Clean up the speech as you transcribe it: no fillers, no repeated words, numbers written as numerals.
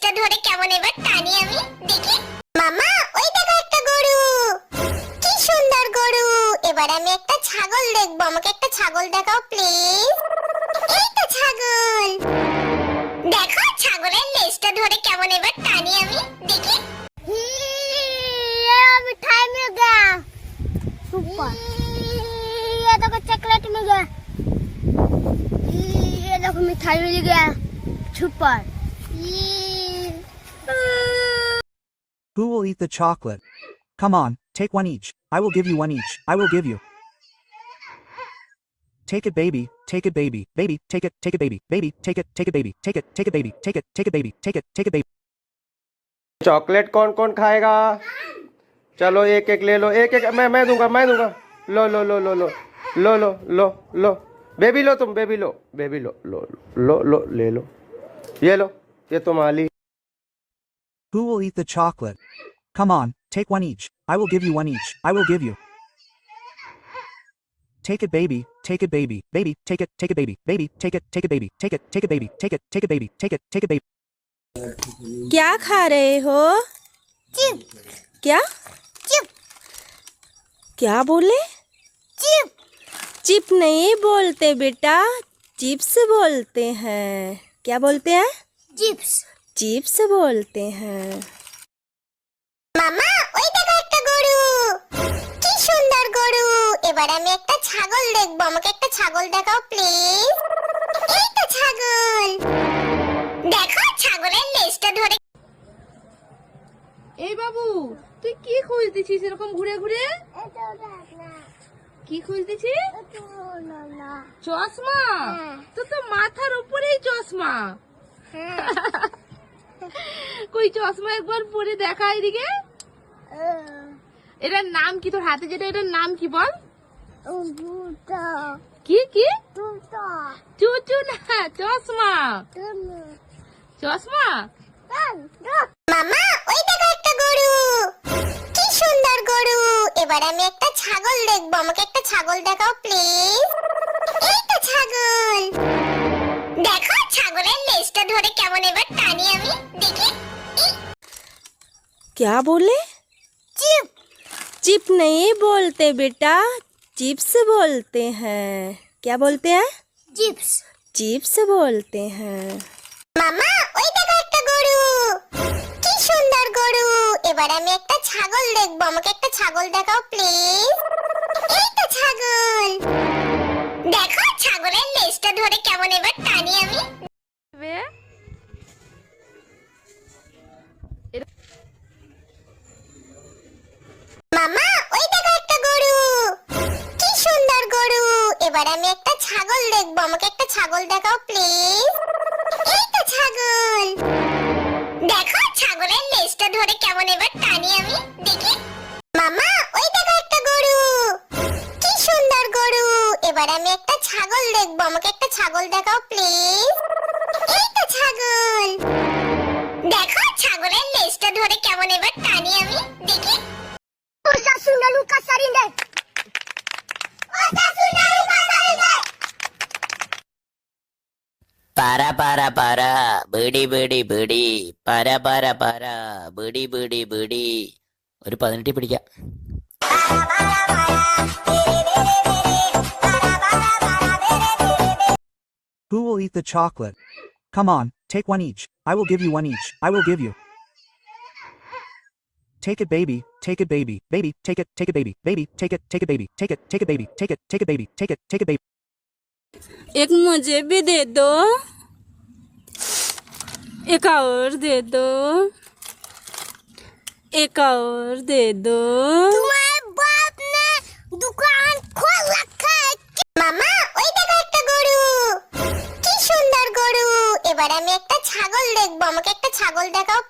লেজটা ধরে কেমন এবার টানি আমি দেখি। মামা ওই দেখো একটা গরু, কি সুন্দর গরু। এবার আমি একটা ছাগল দেখবো, আমাকে একটা ছাগল দেখাও প্লিজ। এই তো ছাগল, দেখো ছাগলের লেজটা ধরে কেমন এবার টানি আমি দেখি। मिठाई मिल गया सुपर, ये देखो चॉकलेट मिल गया, ये देखो मिठाई मिल गया super. Who will eat the chocolate? Come on, take one each. I will give you one each. I will give you. Take it, baby. Take it, baby. Baby, take it. Take it, baby. Baby, take it. Take it, baby. Take it. Take it, baby. Take it. Take it, baby. Take it. Take it, baby. Chocolate कौन कौन खाएगा? चलो एक एक ले लो, एक एक मैं दूंगा, मैं दूंगा। लो लो लो लो लो लो लो लो लो बेबी लो, तुम बेबी लो, बेबी लो लो लो लो ले लो, ये लो, ये तुम्हारी। Who will eat the chocolate? Come on, take one each. I will give you one each. I will give you. Take it, baby. Take it, baby. Baby, take it. Take it, baby. Baby, take it. Take it, baby. Take it. Take it, baby. Take it. Take it, baby. Take it. Take it, baby. क्या खा रहे हो? Chip क्या chip क्या बोले? Chip chip नहीं बोलते बेटा, चिप्स बोलते हैं। क्या बोलते हैं? चिप्स। चिप्स बोलते हैं। মামা ওই দেখো একটা গরু, কি সুন্দর গরু। এবার আমি একটা ছাগল দেখবো, আমাকে একটা ছাগল দেখাও প্লিজ। এই তো ছাগল, দেখো ছাগলের লেজটা ধরে। এই বাবু, তুই কি খুঁজতেছিস এরকম ঘুরে ঘুরে? কি খুঁজতেছিস? চশমা? তো মাথার উপরেই চশমা। কই চশমা একবার পরে দেখা এদিকে। এটার নাম কি? তোর হাতে যেটা, এটার নাম কি বল? কি কি? চুচু না, চশমা। চশমা। মামা ওই দেখো একটা গরু, কি সুন্দর গরু। এবার আমি একটা ছাগল দেখবো, আমাকে একটা ছাগল দেখাও প্লিজ। এই তো ছাগল, দেখো ছাগলের লেজটা ধরে কেমন এবার টানি আমি দেখি। क्या बोले? चिप चिप नहीं बोलते बेटा, चिप्स बोलते हैं। क्या बोलते हैं? चिप्स। चिप्स बोलते हैं। মামা ওই দেখো একটা গরু, কি সুন্দর গরু। এবার আমি একটা ছাগল দেখবো, আমাকে একটা ছাগল দেখাও প্লিজ। এই তো ছাগল, দেখো ছাগলের লেজটা ধরে কেমন এবার টানি আমি। মামা ওই দেখো একটা গরু, কি সুন্দর গরু। এবার আমি একটা ছাগল দেখবো, আমাকে একটা ছাগল দেখাও প্লিজ। এই তো ছাগল, দেখো ছাগলের লেজটা ধরে কেমন এবার টানি আমি দেখি। মামা ওই দেখো একটা গরু, কি সুন্দর গরু। এবার আমি একটা ছাগল দেখবো, আমাকে একটা ছাগল দেখাও প্লিজ। এই তো ছাগল, দেখো ছাগলের লেজটা ধরে কেমন এবার টানি আমি দেখি। Usa suna luka sarinde. Usa suna luka sarinde. para para para bedi bedi bedi para para para bedi bedi bedi ഒരു 18 പിടിക്കാം. Who will eat the chocolate? Come on, take one each. I will give you one each. I will give you. Take it, baby. Take it, baby. Baby, take it. Take it, baby. Baby, take it. Take it, baby. Take it. Take it, baby. Take it. Take it, baby. Take it. Take it, baby. एक मुझे भी दे दो, एक और दे दो, एक और दे दो। तुम्हारे बाप ने दुकान खोल रखा है। মামা ওই দেখো একটা গরু, কি সুন্দর গরু। এবার আমি একটা ছাগল দেখবো, আমাকে একটা ছাগল দেখাও